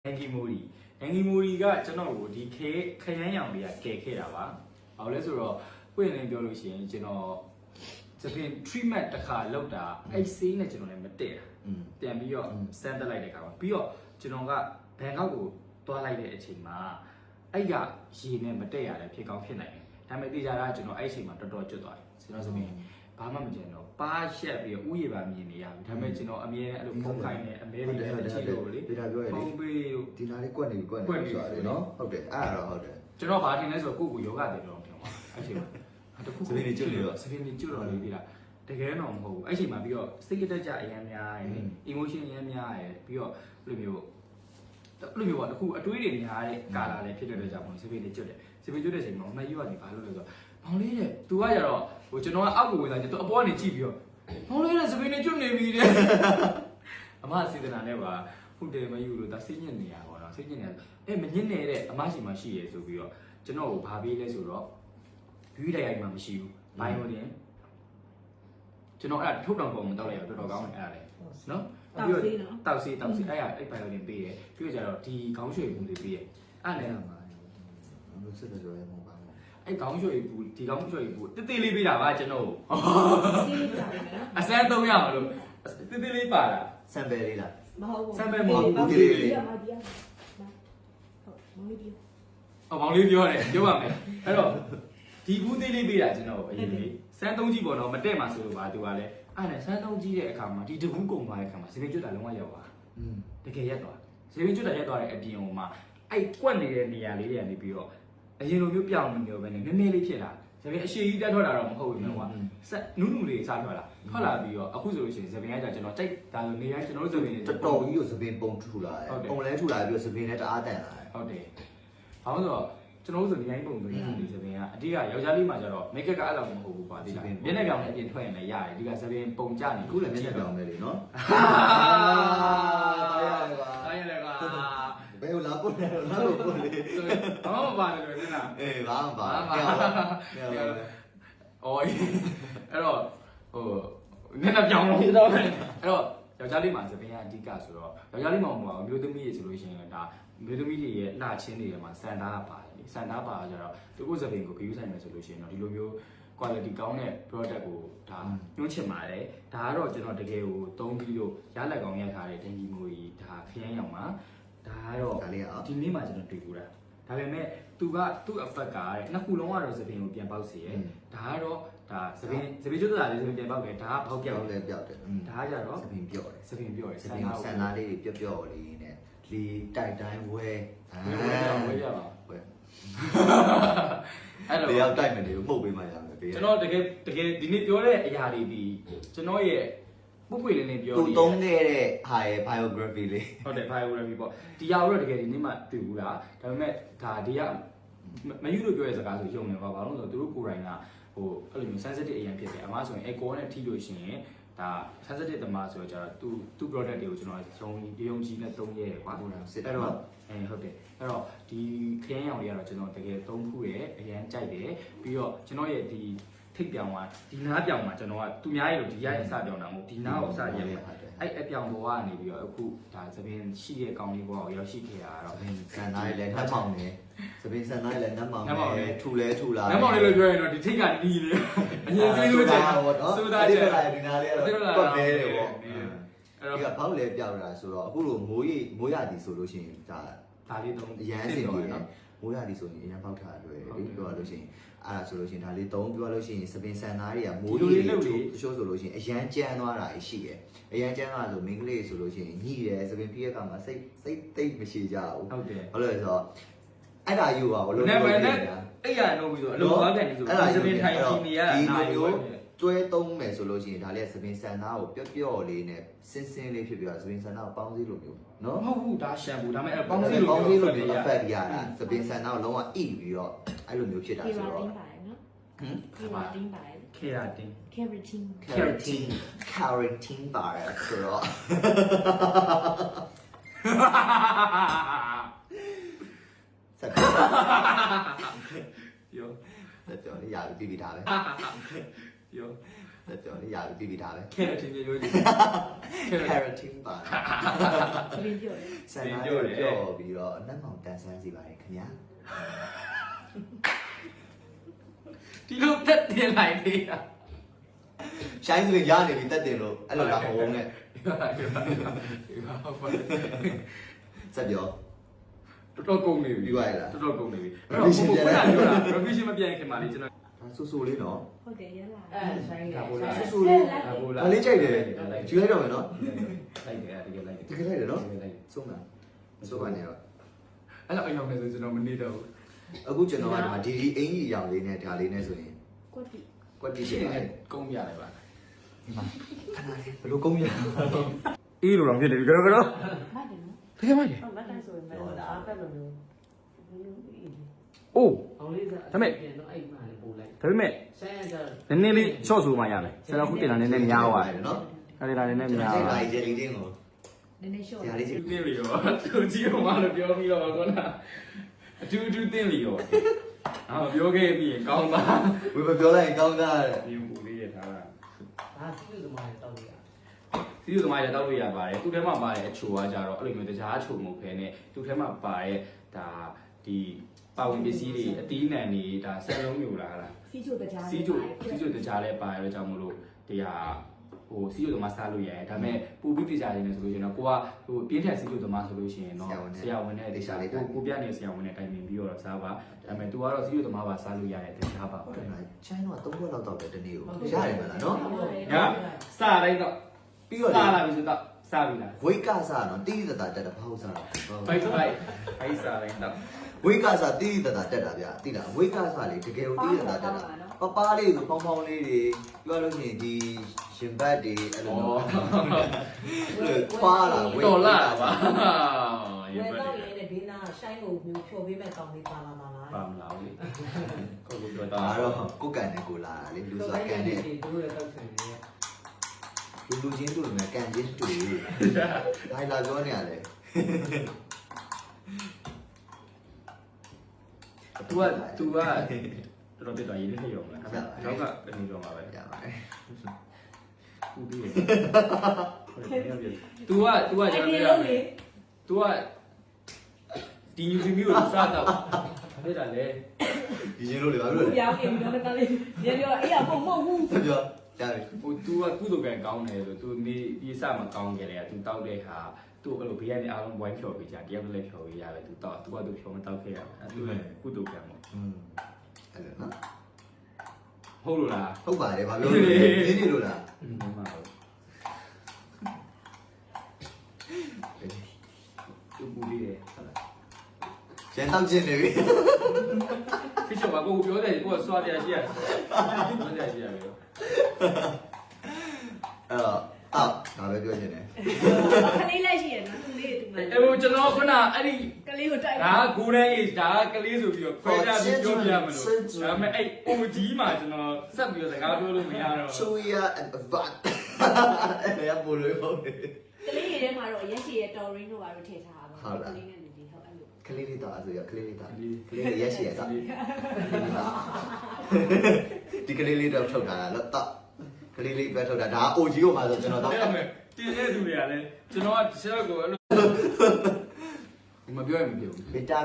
Hangi Mori ကကျွန်တော်ကိုဒီခရမ်းရောင်တွေကကယ်ခဲ့တာပါ။ဘာလို့လဲဆိုတော့ပွင့်လင်းပြောလို့ရှိရင်ကျွန်တော်သဖြင့် treatment တစ်ခါလောက်တာအဲ့ဆေးနဲ့ကျွန်တော်လည်းမတည့်တာ။ပြန်ပြီးတော့စမ်းတက်လိုက်တဲ့အခါမှာပြီးတော့ကျွန်တော်ကဘန်ကောက်ကိုတွားလိုက်တဲ့အချိန်မှာအဲ့ကရေနဲ့မတည့်ရတယ်ဖြစ်ကောင်းဖြစ်နိုင်တယ်။ဒါပေမဲ့တေချာတာကျွန်တော်အဲ့အချိန်မှာတော်တော်ကျွတ်သွားတယ်။ကျွန်တော်ဆိုရင်ဘာမှမကျန်တော့ပါရှက်ပြီးဥယျာဉ်ပါမြင်နေရပြီဒါပေမဲ့ကျွန်တော်အမြဲအဲ့လိုဖုန်းခိုင်းနေအမဲတွေလည်းကြည့်လို့လေဒါပြောရလေဖုန်းပေးဒီနာလေးကွက်နေဆိုတာလေနော်ဟုတ်တယ်အဲ့ဒါတော့ဟုတ်တယ်ကျွန်တော်ဘာထင်လဲဆိုတော့ကိုယ့်ကိုယောဂတင်တော့ထင်ပါအဲ့ချိန်မှာတခုစပင်းနေကျွတ်လေပြီလားတကယ်တော့မဟုတ်ဘူးအဲ့ချိန်မှာပြီးတော့စိတ်တက်ကြအရင်များရယ် emotion အရင်များရယ်ပြီးတော့ဘယ်လိုမျိုးပေါ့တခုအတွေးတွေများတဲ့ကာလာလည်းဖြစ်တဲ့အတွက်ကြောင့်စပင်းနေကျွတ်တယ်စပင်းကျွတ်တဲ့ချိန်မှာမယူကနေဘာလို့လဲဆိုတော့မောင်လေးတဲ့ तू ကကြတော့ဟိုကျွန်တော်ကအောက်ကိုဝင်လာတယ် तू အပေါ်ကနေကြည့်ပြီးတော့မောင်လေးတဲ့စပင်းနေကျွတ်နေပြီတဲ့အမစေတနာနဲ့ပါဟုတ်တယ်မယူလို့ဒါစိတ်ညစ်နေရပါတော့စိတ်ညစ်နေမညစ်နေတဲ့အမရှိမှရှိရယ်ဆိုပြီးတော့ကျွန်တော်ကိုဘာပေးလဲဆိုတော့ဘီးတိုက်ရိုက်မှမရှိဘူးဘိုင်ယိုတင်ကျွန်တော်အဲ့ဒါထုတ်တောင်ပုံမတောက်လိုက်ရတော့တော်တော်ကောင်းတယ်အဲ့ဒါလေနော်တောက်စီအဲ့ဘိုင်ယိုတင်ပေးရပြီးတော့ကျတော့ဒီခေါင်းရွှေပုံတွေပေးရအဲ့နဲ့မှာလို့စစ်တယ်ဆိုရင်မဟုတ်ပါဘူးအဲ့ခေါင်းရွှေဘူးဒီခေါင်းရွှေဘူးတိတိလေးပေးတာပါကျွန်တော်အစမ်း300လို့တိတိလေးပါတာဆမ်ပယ်လေးလားမဟုတ်ဘူးဆမ်ပယ်မဟုတ်ဘူးဒီလေးဟုတ်မောင်လေးမောင်လေးပြောတယ်ပြောပါမယ်အဲ့တော့ဒီဘူးသေးလေးပေးတာကျွန်တော်အရင်လေးစမ်း3ကြီးပေါ့နော်မတက်မှာဆိုလို့ပါသူကလည်းအဲ့နဲ့စမ်း3ကြီးတဲ့အခါမှာဒီတဘူးကုံသွားတဲ့အခါမှာစပင်းကျွတ်တာလုံးဝရောက်သွားတကယ်ရက်သွားစပင်းကျွတ်တာရက်သွားတဲ့အပြင်ဟိုမှာအဲ့ကွက်နေတဲ့နေရာလေးတွေကနေပြီးတော့အရင်လိုမျိုးပြောင်းနေမျိုးပဲနဲ့နည်းနည်းလေးဖြစ်လာစပင်းအရှိကြီးတက်ထွက်လာတော့မဟုတ်ဘူးနော်ကွာဆက်နုနုလေးစထွက်လာပြီးတော့အခုဆိုလို့ရှိရင်စပင်းကကျွန်တော်တိုက်ဒါလိုနေရကျွန်တော်တို့စပင်းတော်တော်ကြီးကိုစပင်းပုံထူလာတယ်ပုံလဲထူလာပြီးတော့စပင်းနဲ့တအားတန်လာတယ်ဟုတ်တယ်ဘာလို့ဆိုတော့ကျွန်တော်တို့ဆိုနေတိုင်းပုံစံမျိုးဒီစပင်းကအတိကယောက်ျားလေးမှကျတော့မိတ်ကပ်ကအဲ့လိုမဟုတ်ဘူးကွာဒီကမျက်နှာပြောင်နဲ့အပြင်ထွက်ရင်လည်းရတယ်ဒီကစပင်းပုံကြနေခုလည်းမျက်နှာပြောင်ပဲလေနော်ရတယ်ကွာဘယ်လိုလာပို့လဲလာလို့ပို့လေဘာမှမပါတယ်လို့နင်အေးဘာမှပါအော်အဲ့တော့ဟိုမျက်နှာပြောင်လို့အဲ့တော့ယောက်ျားလေးမှစပင်းကအဓိကဆိုတော့ယောက်ျားလေးမှမဟုတ်ပါဘူးမျိုးသမီးရေဆိုလို့ရှိရင်ဒါမျိုးသမီးတွေရဲ့လှချင်းတွေမှာစံသားပါတယ်စံသားပါကြတော့သူကိုစပင်းကို view ဆိုင်မယ်ဆိုလို့ရှိရင်တော့ဒီလိုမျိုး quality ကောင်းတဲ့ product ကိုဒါညှို့ချင်ပါတယ်ဒါကတော့ကျွန်တော်တကယ်ကိုသုံးပြီးလို့ရလက်ကောင်းရထားတဲ့ Hangi Mori ဒါခရမ်းရောင်ပါဒါကတော့ဒီနေ့မှကျွန်တော်တွေ့ဘူးတာဒါပေမဲ့သူ့ effect ကတဲ့နှစ်ခုလုံးကတော့စပင်းကိုပြန်ပေါက်စေရဒါကတော့ဒါစပင်းကျွတ်တာလေးစပင်းပြန်ပေါက်တယ်ဒါကဘောက်ပြောက်လည်းပြောက်တယ်ဒါကကြတော့စပင်းပြော့တယ်စပင်းပြော့တယ်ဆန်သားလေးတွေပြော့လေးနဲ့လေတိုက်တိုင်းဝဲဝဲရပါဝဲအဲ့လိုရောက်တိုက်မနေဘူးမှုတ်ပေးမှရမယ်ကျွန်တော်တကယ်ဒီနေ့ပြောတဲ့အရာတွေဒီကျွန်တော်ရဲ့ပုတ်ပွေလေးနဲ့ပြောသူသုံးခဲ့တဲ့ဟာရဲ့ biography လေးဟုတ်တယ် biography ပေါ့ဒီဟာတော့တကယ်ဒီနေ့မှတွေ့ဘူးလားဒါပေမဲ့ဒါဒီကမယူလို့ပြောတဲ့စကားဆိုယုံနေပါဘာလို့လဲဆိုတော့သူတို့ကိုယ်တိုင်ကဟိုအဲ့လိုမျိုး sensitive အရင်ဖြစ်တယ်အမားဆိုရင် echo နဲ့ထိလို့ရှိရင်ဒါ sensitive တမဆိုတော့ကျတော့သူ product တွေကိုကျွန်တော်ရုံကြီးနဲ့သုံးရဲကွာအဲ့တော့ဟုတ်တယ်အဲ့တော့ဒီခရမ်းရောင်တွေကတော့ကျွန်တော်တကယ်သုံးခုရဲ့အရင်ကြိုက်တယ်ပြီးတော့ကျွန်တော်ရဲ့ဒီထိပ်ပြောင်ကဒီနားပြောင်မှာကျွန်တော်ကသူများရဲ့လို့ဒီရရဲ့အစပြောင်တာမဟုတ်ဒီနားကိုစရဲတယ်အဲ့အပြောင်ပေါ်ကနေပြီးတော့အခုဒါသပင်းရှိရဲ့ကောင်းလေးပေါ်ကိုရောက်ရှိခဲ့တာတော့ဆန်သားလည်းနှက်မောင်နေသပင်းဆန်သားလည်းနှက်မောင်နေထူလဲထူလာနှက်မောင်လေးလို့ပြောရင်တော့ဒီထိပ်ကနီးတယ်အရင်စီးလို့ချက်ဆိုတာချက်ဒီနားလေးကတော့ကွက်ပဲတယ်ပေါ့အဲ့တော့ဘောက်လဲပြောက်တာဆိုတော့အခုလိုမိုးရသည်ဆိုလို့ရှိရင်ဒါလေးသုံးအရန်စင်တယ်နော်မိုးရသည်ဆိုရင်အရန်ပေါက်ထားတယ်ပြောရလို့ရှိရင်အဲ့ဒါဆိုလို့ရှိရင်ဒါလေးသုံးပြောလို့ရှိရင်စပင်ဆန်သားတွေကမိုးလေးတွေချိုးဆိုလို့ရှိရင်အရန်ကြမ်းသွားတာရှိတယ်အရန်ကြမ်းသွားဆိုမိန်းကလေးဆိုလို့ရှိရင်ညှိတယ်စပင်ပြည့်ရကမှာစိတ်သိပ်မရှိကြဘူးဟုတ်တယ်ဘာလို့လဲဆိုတော့အဲ့ဒါယူပါဘလို့နဲ့အဲ့ရတော့ပြီးဆိုအလုံးသွားကန်နေဆိုစပင်ထိုင်ကြည့်နေရတာနာရီတွဲသုံးမယ်ဆိုလို့ရှိရင်ဒါလေးစပင်ဆန်သားကိုပျော့လေးနဲ့စင်းလေးဖြစ်ပြီးတော့စပင်ဆန်သားကိုပေါင်းစည်းလိုမျိုးနော်မဟုတ်ဘူးဒါရှမ်ပူဒါပေမဲ့ပေါင်းစည်းလိုမျိုး effect ရတာစပင်ဆန်သားကိုလုံးဝအိပြီးတော့အဲ့လိုမျိုးဖြစ်တာဆိုတော့keratin ပါတယ် keratin ပါတယ်ဆိုတော့ဆက်ပြောလေရပြီပြီးတာပဲပြော ပြောလေရပြီပြီးတာပဲ ခဲအချင်းချင်းရိုးကြီး carotene ပါ စပင်းပြောတယ် ဆန်နာပြောပြီးတော့အနက်မောင်တန်ဆန်းစီပါတယ်ခင်ဗျာ ဒီလိုတက်တင်လိုက်သေးတာ ရှိုင်းဆိုရနေပြီတက်တင်လို့အဲ့လိုလာမဟုတ်နဲ့စက်ပြော တော်ကုန်နေပြီ ပြီးသွားရလား တော်ကုန်နေပြီအဲ့တော့ဘုရားပြောတာ revision မပြန်ခင်မှာလေကျွန်တော် ဆူဆူလေးနော် ဟုတ်တယ်ရလား ဆိုင်က ဆူဆူလေး ဒါပို့လာ ဒါလေးကြိုက်တယ်ယူလိုက်တော့မယ်နော် လိုက်တယ်တကယ်လိုက်တယ် တကယ်လိုက်တယ်နော်ဆုံးတာဆုံးပါနေတော့ အဲ့တော့အယောင်နေဆိုကျွန်တော်မနေတော့ဘူး အခုကျွန်တော်ကဒီမှာဒီအင်ကြီးရောင်လေးနဲ့ဒါလေးနဲ့ဆိုရင် ကွက်တီ ကွက်တိ ရှ ရှိ င်း တ နေ ယ် ကုန်းပြလိုက်ပါ ဒီမှာခဏလေးဘယ်လိုကုန်းရ အေးလိုတော့ဖြစ်နေပြီကတော့ မှတ်တယ်နော် တကယ်မှကြီး ဟုတ်မတိုင်းဆိုရင်လည်းဒါအားပဲလို့မျိုး အိုး အောင်လေးစားတော့အဲ့မှလည်းပို့လိုက် ဒါပေမဲ့ ဆိုင်ရကြတော့ နည်းနည်းလေး short ဆိုမှရမယ်ဆရာခုတင်တာနည်းနည်းများသွားတယ် နော် အဲ့ဒါလည်းနည်းနည်းများ ဒီ သွား ပါဂျယ်လီတင်းကို နည်းနည်းရှော့ ဇာလေးချ တင်းလီရောသူကြီးကမှလို့ပြောပြီးတော့ကောနာအတူတူတင်းလီရောအာပြောခဲ့ပြီးရင်ကောင်းသား ဝေပြောလိုက်ရင်ကောင်းတာတဲ့ ဒီမူလေးရထားတာ ဒါစီးလို့သမားတွေတောက်ရ စီးရီသမားရတောက်လို့ရပါတယ်သူထဲမှာပါတဲ့အချိုကကြတော့အဲ့လိုမျိုးတခြားအချိုမဟုတ်ဘဲနဲ့သူထဲမှာပါတဲ့ဒါဒီပါဝင်ပစ္စည်းတွေအတီးနှံတွေဒါဆက်လုံးမျိုးလားလား စီချိုတကြား စီးကျိုတကြားလဲပါရတော့ကြောင့်မလို့ဒီဟာဟိုစီးကျိုသမားစားလို့ရတယ်ဒါပေမဲ့ပူပြီးပြကြနေတယ်ဆိုလို့ရှိရင်တော့ကိုကဟိုပြင်းထန်စီးကျိုသမားဆိုလို့ရှိရင်တော့ဆရာဝန်နဲ့တရားလေးကိုပြနေဆရာဝန်နဲ့တိုင်ပင်ပြီးတော့စားပါဒါပေမဲ့ तू ကတော့စီးကျိုသမားပါစားလို့ရတယ်တရားပါဟုတ်တယ် ချမ်းတော့3ခွက်လောက်တောက်တယ်တနေ့ကိုရတယ်မလားနော် ညစတိုင်းတော့ ပြီးတော့ စားလာပြီဆိုတော့စားပြီလား ဝိတ်ကစားတော့တိတိတတ်တက်တာဘာလို့စားတာ ဘိုက်စားတိုင်းတော့ ဝိတ်ကစားတိတိတတ်တက်တာဗျာတိတာဝိတ်ကစားလေတကယ်ကိုတိတိတတ်တက်တာပပလေးဆိုပေါင်းပေါင်းလေးတွေပြောလို့ရှိရင်ဒီရှင်ဘတ်တွေအဲ့လိုမျိုးခွာလာဝိတ် တော်လာပါရေ ဝယ် ဘက် တော့ရတဲ့ဘေးနာရှိုင်းကိုမျိုးဖြော်ပေးမဲ့ကောင်းလေးပါလာမှာလား ပါမလားလေကိုကိုပြောတာ ဒါတော့ကိုကန်နဲ့ကိုလာတာလေလူစားကန်နဲ့ တို့ရဲ့တောက်ဆင်နေရဲ့ လူချင်းတို့လည်းကန်ချင်းတူဒါလာပြောနေရတယ် तू ကတော်တော်ပြတော့ရေးလေးရောမလားနောက်ကဘယ်လိုပြောမှာပဲ ရပါတယ် ကူပြီးတယ် तू ကကျွန်တော်ပြောရမယ် तू ကဒီယူစီမျိုးကိုစားတော့ဖြစ်တာလေ ဒီချင်းတို့လေဘာလို့လဲ ပြောင်းပြင်တော့ကလေးရေပြောအေးအပုံမဟုတ်ဘူး ပြောရပြီ ဟို तू ကကုသိုလ်ကံကောင်းတယ်ဆို तू နေဒီစမကောင်းကြတယ် तू တောက်တဲ့ခါ तू အဲ့လိုဘေးကနေအားလုံးဝိုင်းဖြော်ပေးကြတယောက်လည်းဖြော်ပေးရတယ် तू တောက် तू က तू ဖြော်မတောက်ခဲ့ရအဲ့ तू ကုသိုလ်ကံပေါ့ အဲ့လိုနော် ဟုတ်လို့လား ဟုတ်ပါတယ်ဘာပြောလဲနင်းနေလို့လား မှန်ပါဘူး သူပူလေးတယ်ဟုတ်လား ရန်တောက်ချင်းနေပြီ ဖြစ်ချင်ပါကိုပြောတယ်ကိုကစွာပြရှိရတယ်ပြောတယ်ရှိရတယ် အဲ့တော့အောက်ဒါပဲပြောချင်တယ် ခလေးလက်ရှိရနော်သူလေးတူမှ အဲ့ဟိုကျွန်တော်ခုနအဲ့ဒီ ကလေးကိုတိုက် ဒါဂိုးတဲ့အေးဒါကလေးဆိုပြီးတော့ခွဲခြားပြီးပြောပြမလို့ဒါပေမဲ့အဲ့အိုကြီးမှာကျွန်တော်ဆက်ပြီးတော့စကားပြောလို့မရတော့ ချူရအဗတ်အဲ့ရပိုလို့ဟုတ်တယ် ကလေးရဲ့ထဲမှာတော့ရက်ရှိရဲ့တော်ရင်းတို့ဘာလို့ထည့်ထားတာကလေးနဲ့လူဒီဟုတ်အဲ့လို ကလေးလေးတော့အဲ့ဆိုရကလေးလေးတော့ကလေးလေးရက်ရှိရတော့ဒီကလေးလေးတော့ထုတ်တာလားတော့ကလေးလေးပဲထုတ်တာဒါအိုကြီးကိုမှဆိုကျွန်တော်တော့ အဲ့မဲ့တင်းတဲ့သူတွေကလည်းကျွန်တော်ကတစ်ချက်ကိုအဲ့လိုမပြောရင်မပြောဘူး ဗီတာ